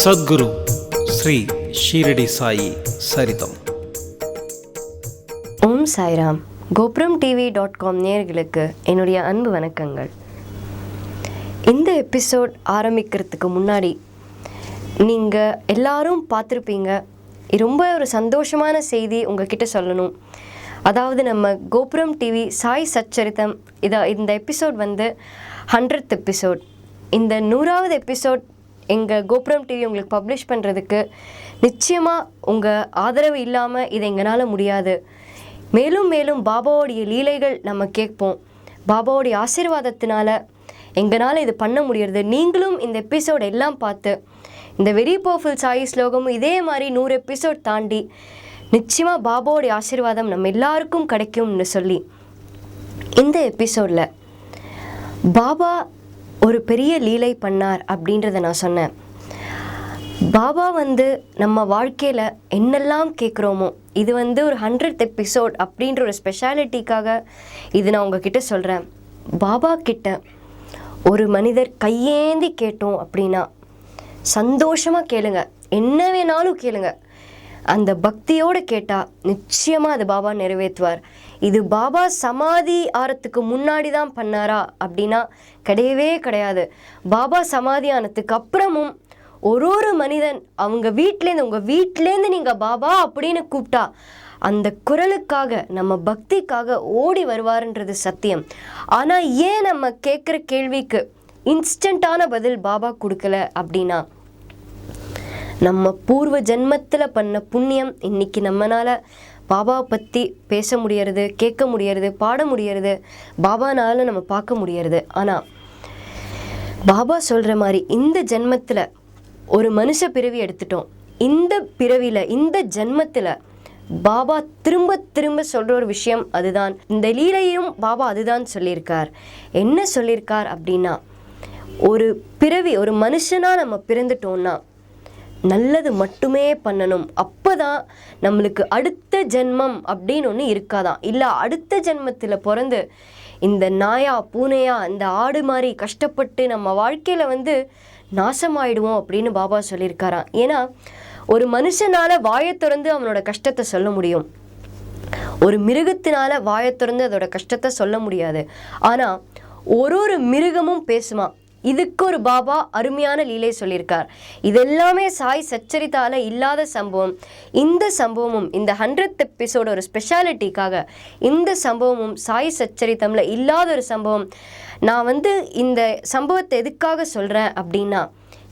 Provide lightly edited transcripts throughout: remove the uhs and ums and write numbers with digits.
சத்குரு ஸ்ரீ ஷீரடி சாயி சரிதம். ஓம் Sairam. GopuramTV.com நேயர்களுக்கு என்னுடைய அன்பு வணக்கங்கள். இந்த எபிசோட் ஆரம்பிக்கிறதுக்கு முன்னாடி நீங்கள் எல்லாரும் பார்த்துருப்பீங்க, ரொம்ப ஒரு சந்தோஷமான செய்தி உங்ககிட்ட சொல்லணும். அதாவது நம்ம கோபுரம் டிவி சாய் சச்சரிதம் இந்த எபிசோட் 100th எபிசோட். இந்த 100வது எபிசோட் எங்கள் கோபுரம் டிவி உங்களுக்கு பப்ளிஷ் பண்ணுறதுக்கு நிச்சயமாக உங்கள் ஆதரவு இல்லாமல் இதை எங்களால் முடியாது. மேலும் மேலும் பாபாவோடைய லீலைகள் நம்ம கேட்போம். பாபாவோடைய ஆசீர்வாதத்தினால எங்களால் இது பண்ண முடியறது. நீங்களும் இந்த எபிசோட் எல்லாம் பார்த்து இந்த வெரி பவர்ஃபுல் சாயி ஸ்லோகமும் இதே மாதிரி 100 எபிசோட் தாண்டி நிச்சயமாக பாபாவோடைய ஆசீர்வாதம் நம்ம எல்லாருக்கும் கிடைக்கும்னு சொல்லி இந்த எபிசோடில் பாபா ஒரு பெரிய லீலை பண்ணார் அப்படின்றத நான் சொன்னேன். பாபா நம்ம வாழ்க்கையில் என்னெல்லாம் கேட்குறோமோ, இது ஒரு 100th எபிசோட் அப்படின்ற ஒரு ஸ்பெஷாலிட்டிக்காக இது நான் உங்ககிட்ட சொல்கிறேன். பாபா கிட்ட ஒரு மனிதர் கையேந்தி கேட்டோம் அப்படின்னா சந்தோஷமாக கேளுங்க, என்ன வேணாலும் கேளுங்க. அந்த பக்தியோடு கேட்டால் நிச்சயமாக அது பாபா நிறைவேற்றுவார். இது பாபா சமாதி ஆறத்துக்கு முன்னாடி தான் பண்ணாரா அப்படின்னா கிடையவே கிடையாது. பாபா சமாதி ஆனதுக்கு அப்புறமும் ஒரு மனிதன் அவங்க வீட்டிலேருந்து, உங்கள் வீட்டிலேருந்து நீங்கள் பாபா அப்படின்னு கூப்பிட்டா அந்த குரலுக்காக, நம்ம பக்திக்காக ஓடி வருவார்ன்றது சத்தியம். ஆனால் ஏன் நம்ம கேட்குற கேள்விக்கு இன்ஸ்டண்ட்டான பதில் பாபா கொடுக்கல அப்படின்னா, நம்ம பூர்வ ஜென்மத்தில் பண்ண புண்ணியம் இன்னைக்கு நம்மளால் பாபாவை பற்றி பேச முடியறது, கேட்க முடியறது, பாட முடியறது, பாபானால நம்ம பார்க்க முடியறது. ஆனால் பாபா சொல்கிற மாதிரி இந்த ஜென்மத்தில் ஒரு மனுஷ பிறவி எடுத்துட்டோம். இந்த பிறவியில், இந்த ஜென்மத்தில் பாபா திரும்ப திரும்ப சொல்கிற ஒரு விஷயம் அதுதான். இந்த லீலையும் பாபா அதுதான் சொல்லியிருக்கார். என்ன சொல்லியிருக்கார் அப்படின்னா, ஒரு பிறவி, ஒரு மனுஷனாக நம்ம பிறந்துட்டோம்னா நல்லது மட்டுமே பண்ணணும். அப்போ தான் நம்மளுக்கு அடுத்த ஜென்மம் அப்படின்னு ஒன்று இருக்காதான். இல்லை அடுத்த ஜென்மத்தில் பிறந்து இந்த நாயா பூனையா இந்த ஆடு மாதிரி கஷ்டப்பட்டு நம்ம வாழ்க்கையில் நாசமாயிடுவோம் அப்படின்னு பாபா சொல்லியிருக்காராம். ஏன்னா ஒரு மனுஷனால் வாயை திறந்து அவனோட கஷ்டத்தை சொல்ல முடியும், ஒரு மிருகத்தினால வாயை திறந்து அதோட கஷ்டத்தை சொல்ல முடியாது. ஆனால் ஒரு மிருகமும் பேசுமா. இதுக்கு ஒரு பாபா அருமையான லீலை சொல்லியிருக்கார். இதெல்லாமே சாய் சச்சரித்தால இல்லாத சம்பவம். இந்த சம்பவமும் இந்த 100th எபிசோட ஒரு ஸ்பெஷாலிட்டிக்காக இந்த சம்பவமும் சாய் சச்சரித்தமில் இல்லாத ஒரு சம்பவம். நான் இந்த சம்பவத்தை எதுக்காக சொல்கிறேன் அப்படின்னா,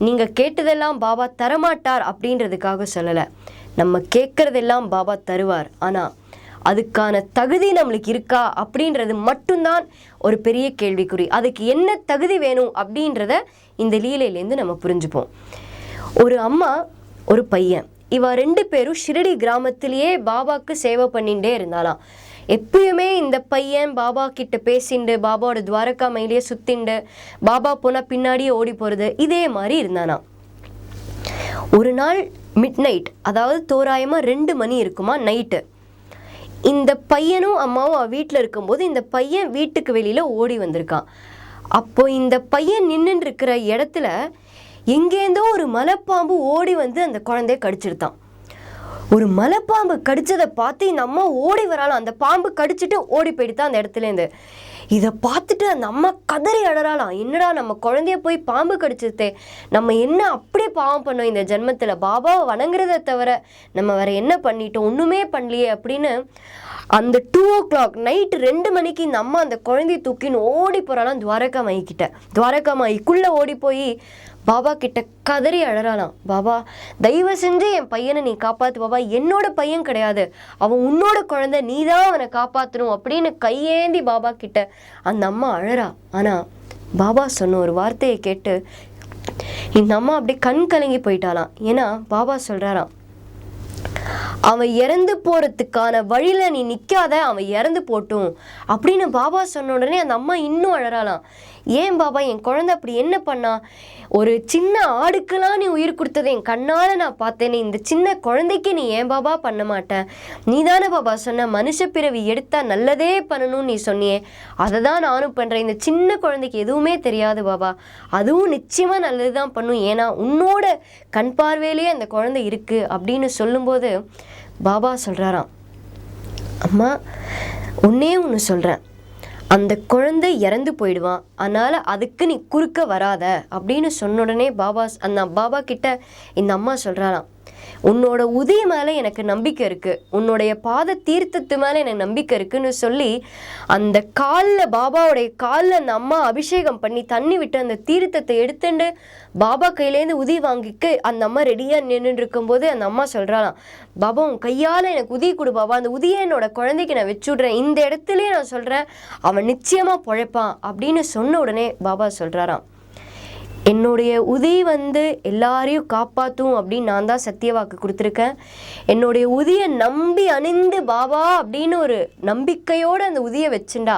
நீங்கள் கேட்டதெல்லாம் பாபா தரமாட்டார் அப்படின்றதுக்காக சொல்லலை. நம்ம கேட்குறதெல்லாம் பாபா தருவார். ஆனால் அதுக்கான தகுதி நம்மளுக்கு இருக்கா அப்படின்றது மட்டும்தான் ஒரு பெரிய கேள்விக்குறி. அதுக்கு என்ன தகுதி வேணும் அப்படின்றத இந்த லீலையிலேருந்து நம்ம புரிஞ்சுப்போம். ஒரு அம்மா, ஒரு பையன், இவ 2 பேரும் ஷிரடி கிராமத்திலேயே பாபாவுக்கு சேவை பண்ணிகிட்டே இருந்தாலாம். எப்பயுமே இந்த பையன் பாபா கிட்ட பேசிண்டு, பாபாவோட துவாரகா மயிலையே சுத்திண்டு, பாபா போனால் பின்னாடியே ஓடி போகிறது, இதே மாதிரி இருந்தானா. ஒரு நாள் மிட் நைட், அதாவது தோராயமாக 2 மணி இருக்குமா நைட்டு, இந்த பையனும் அம்மாவும் வீட்டில் இருக்கும்போது இந்த பையன் வீட்டுக்கு வெளியில் ஓடி வந்திருக்கான். அப்போ இந்த பையன் நின்றுட்டு இருக்கிற இடத்துல எங்கேருந்தோ ஒரு மலைப்பாம்பு ஓடி அந்த குழந்தைய கடிச்சிருத்தான். ஒரு மலைப்பாம்பு கடிச்சதை பார்த்து இந்த அம்மா ஓடி வராலாம். அந்த பாம்பு கடிச்சிட்டு ஓடி போயிடுதான் அந்த இடத்துலேருந்து. இதை பார்த்துட்டு அந்த அம்மா கதறி அழறாலாம். என்னடா நம்ம குழந்தைய போய் பாம்பு கடிச்சிருத்தே, நம்ம என்ன அப்படியே பாவம் பண்ணோம் இந்த ஜென்மத்தில், பாபாவை வணங்குறதை தவிர நம்ம வேற என்ன பண்ணிட்டோம், ஒன்றுமே பண்ணலையே அப்படின்னு அந்த 2 o'clock நைட்டு 2 மணிக்கு இந்த அம்மா அந்த குழந்தைய தூக்கின்னு ஓடி போகிறாலாம் துவாரகா மாயிக்கிட்ட. துவாரகா மாய்க்குள்ளே ஓடி போய் பாபா கிட்ட கதறி அழறாலாம். பாபா தயவு செஞ்சு என் பையனை நீ காப்பாற்று பாபா, என்னோட பையன் கிடையாது, அவன் உன்னோட குழந்தை, நீ தான் அவனை காப்பாற்றணும் அப்படின்னு கையேந்தி பாபா கிட்ட அந்த அம்மா அழறா. ஆனால் பாபா சொன்ன ஒரு வார்த்தையை கேட்டு இந்த அம்மா அப்படியே கண் கலங்கி போயிட்டாலாம். ஏன்னா பாபா சொல்கிறாராம், அவன் இறந்து போகிறதுக்கான வழியில் நீ நிற்காத, அவன் இறந்து போட்டும் அப்படின்னு பாபா சொன்ன உடனே அந்த அம்மா இன்னும் அழறாளாம். ஏன் பாபா, என் குழந்தை அப்படி என்ன பண்ணா? ஒரு சின்ன ஆடுக்கெல்லாம் நீ உயிர் கொடுத்ததை என் கண்ணால் நான் பார்த்தேனே, இந்த சின்ன குழந்தைக்கு நீ ஏன் பாபா பண்ண மாட்டேன்? நீ தானே பாபா சொன்ன மனுஷ பிறவி எடுத்தா நல்லதே பண்ணணும்னு நீ சொன்னியே, அதை தான் நானும் பண்ணுறேன். இந்த சின்ன குழந்தைக்கு எதுவுமே தெரியாது பாபா, அதுவும் நிச்சயமாக நல்லது தான் பண்ணும், ஏன்னா உன்னோட கண் பார்வையிலேயே அந்த குழந்தை இருக்குது அப்படின்னு சொல்லும்போது பாபா சொல்கிறாராம், அம்மா ஒன்றே ஒன்று சொல்கிறேன், அந்த குழந்தை இறந்து போயிடுவான், அதனால் அதுக்கு நீ குறுக்க வராத அப்படின்னு சொன்ன உடனே அந்த பாபா கிட்ட இந்த அம்மா சொல்கிறாராம், உன்னோட உதய மேலே எனக்கு நம்பிக்கை இருக்குது, உன்னுடைய பாத தீர்த்தத்து மேலே எனக்கு நம்பிக்கை இருக்குன்னு சொல்லி அந்த காலில், பாபாவுடைய காலில் அந்த அம்மா அபிஷேகம் பண்ணி தண்ணி விட்டு அந்த தீர்த்தத்தை எடுத்துட்டு பாபா கையிலேருந்து உதி வாங்கிக்க அந்த அம்மா ரெடியாக நின்றுட்டு இருக்கும்போது அந்த அம்மா சொல்கிறாளாம், பாபா உன் கையால் எனக்கு உதி கொடு பாபா, அந்த உதியை என்னோட குழந்தைக்கு நான் வச்சுட்றேன், இந்த இடத்துலையே நான் சொல்கிறேன் அவன் நிச்சயமாக பிழைப்பான் அப்படின்னு சொன்ன உடனே பாபா சொல்கிறாராம், என்னுடைய உதி எல்லாரையும் காப்பாற்றும் அப்படின்னு நான் தான் சத்தியவாக்கு கொடுத்துருக்கேன். என்னுடைய உதியை நம்பி அணிந்து பாபா அப்படின்னு ஒரு நம்பிக்கையோடு அந்த உதியை வச்சுண்டா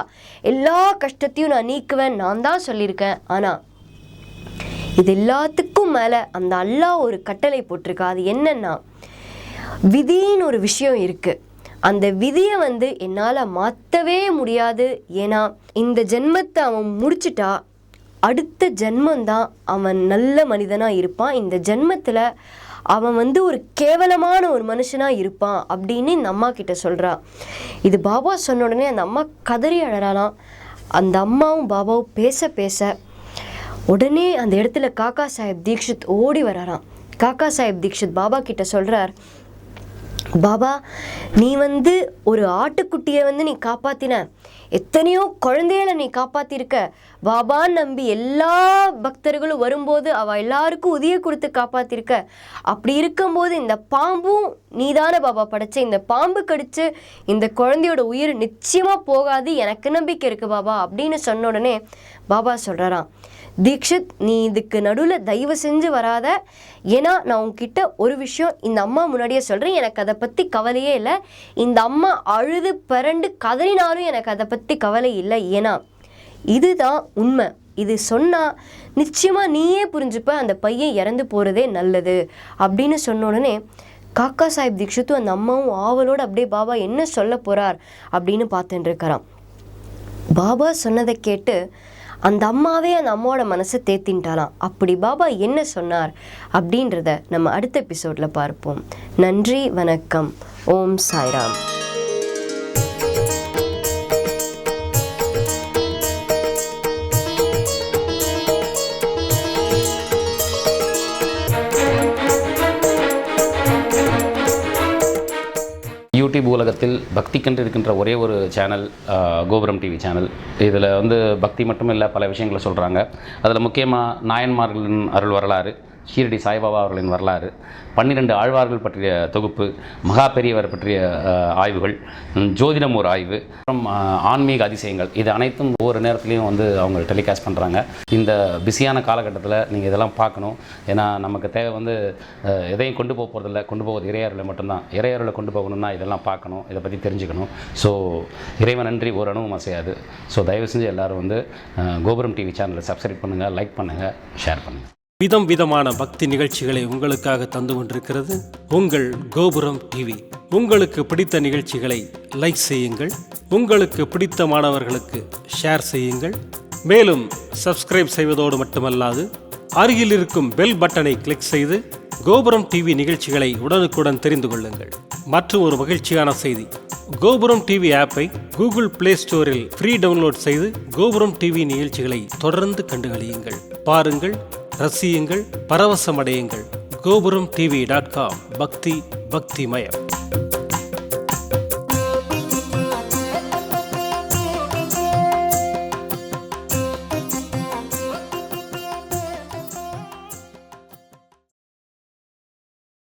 எல்லா கஷ்டத்தையும் நான் நீக்குவேன் நான் தான் சொல்லியிருக்கேன். ஆனால் இது எல்லாத்துக்கும் மேலே அந்த அல்லாஹ் ஒரு கட்டளை போட்டிருக்கா. அது என்னன்னா, விதின்னு ஒரு விஷயம் இருக்குது. அந்த விதியை என்னால் மாற்றவே முடியாது. ஏன்னா இந்த ஜென்மத்தை அவன் முடிச்சிட்டா அடுத்த ஜென்மந்தான் அவன் நல்ல மனிதனாக இருப்பான், இந்த ஜென்மத்தில் அவன் ஒரு கேவலமான ஒரு மனுஷனாக இருப்பான் அப்படின்னு இந்த அம்மா கிட்ட சொல்கிறா. இது பாபா சொன்ன உடனே அந்த அம்மா கதறி அழறாலாம். அந்த அம்மாவும் பாபாவும் பேச பேச உடனே அந்த இடத்துல காக்கா சாஹிப் தீக்ஷித் ஓடி வராராம். காக்கா சாஹிப் தீக்ஷித் பாபா கிட்ட சொல்கிறார், பாபா நீ ஒரு ஆட்டுக்குட்டியை நீ காப்பாத்தின, எத்தனையோ குழந்தைகளை நீ காப்பாத்திருக்க, பாபான்னு நம்பி எல்லா பக்தர்களும் வரும்போது அவள் எல்லாருக்கும் உதவி கொடுத்து காப்பாத்திருக்க. அப்படி இருக்கும்போது இந்த பாம்பும் நீதான பாபா படைச்ச, இந்த பாம்பு கடிச்சு இந்த குழந்தையோட உயிர் நிச்சயமா போகாது, எனக்கு நம்பிக்கை இருக்கு பாபா அப்படின்னு சொன்ன உடனே பாபா சொல்றாராம், தீக்ஷித் நீ இதுக்கு நடுவில் தயவு செஞ்சு வராத, ஏன்னா நான் உங்ககிட்ட ஒரு விஷயம் இந்த அம்மா முன்னாடியே சொல்கிறேன், எனக்கு அதை பற்றி கவலையே இல்லை. இந்த அம்மா அழுது பரண்டு கதறினாலும் எனக்கு அதை பற்றி கவலை இல்லை, ஏன்னா இதுதான் உண்மை. இது சொன்னால் நிச்சயமாக நீயே புரிஞ்சுப்ப, அந்த பையன் இறந்து போகிறதே நல்லது அப்படின்னு சொன்ன உடனே காக்கா சாஹிப் தீக்ஷித்தும் அந்த அம்மாவும் ஆவலோடு அப்படியே பாபா என்ன சொல்ல போகிறார் அப்படின்னு பார்த்துட்டு இருக்கிறான். பாபா சொன்னதை கேட்டு அந்த அம்மாவே அந்த அம்மாவோட மனசை தேத்தின்ட்டாலாம். அப்படி பாபா என்ன சொன்னார் அப்படின்றத நம்ம அடுத்த எபிசோடில் பார்ப்போம். நன்றி, வணக்கம். ஓம் சாய்ராம். யூடியூப் உலகத்தில் பக்திக்கென்று இருக்கின்ற ஒரே ஒரு சேனல் கோபுரம் டிவி சேனல். இதில் பக்தி மட்டும் இல்லை, பல விஷயங்களை சொல்கிறாங்க. அதில் முக்கியமாக நாயன்மார்களின் அருள் வரலாறு, ஷீரடி சாய்பாபா அவர்களின் வரலாறு, 12 ஆழ்வார்கள் பற்றிய தொகுப்பு, மகா பெரியவர் பற்றிய ஆய்வுகள், ஜோதிடம் ஒரு ஆய்வு, அப்புறம் ஆன்மீக அதிசயங்கள், இது அனைத்தும் ஒவ்வொரு நேரத்துலையும் அவங்க டெலிகாஸ்ட் பண்ணுறாங்க. இந்த பிஸியான காலகட்டத்தில் நீங்கள் இதெல்லாம் பார்க்கணும். ஏன்னா நமக்கு தேவை எதையும் கொண்டு போக போகிறதில்ல, கொண்டு போவது இறையருளை மட்டும்தான். இறையருளை கொண்டு போகணும்னா இதெல்லாம் பார்க்கணும், இதை பற்றி தெரிஞ்சுக்கணும். ஸோ இறைவன் நன்றி ஒரு அணுவும் அசையாது. ஸோ தயவு செஞ்சு எல்லோரும் கோபுரம் டிவி சேனலை சப்ஸ்கிரைப் பண்ணுங்கள், லைக் பண்ணுங்கள், ஷேர் பண்ணுங்கள். விதம் விதமான பக்தி நிகழ்ச்சிகளை உங்களுக்காக தந்து கொண்டிருக்கிறது உங்கள் கோபுரம் டிவி. உங்களுக்கு பிடித்த நிகழ்ச்சிகளை லைக் செய்யுங்கள், உங்களுக்கு பிடித்த மாணவர்களுக்கு ஷேர் செய்யுங்கள். மேலும் சப்ஸ்கிரைப் செய்வதோடு மட்டுமல்லாது அருகில் இருக்கும் பெல் பட்டனை கிளிக் செய்து கோபுரம் டிவி நிகழ்ச்சிகளை உடனுக்குடன் தெரிந்து கொள்ளுங்கள். மற்றும் ஒரு மகிழ்ச்சியான செய்தி, கோபுரம் டிவி ஆப்பை கூகுள் பிளே ஸ்டோரில் ஃப்ரீ டவுன்லோட் செய்து கோபுரம் டிவி நிகழ்ச்சிகளை தொடர்ந்து கண்டுகளியுங்கள், பாருங்கள், ரசியுங்கள், பரவசமடையுங்கள். gopuramtv.com. பக்தி பக்திமயம்.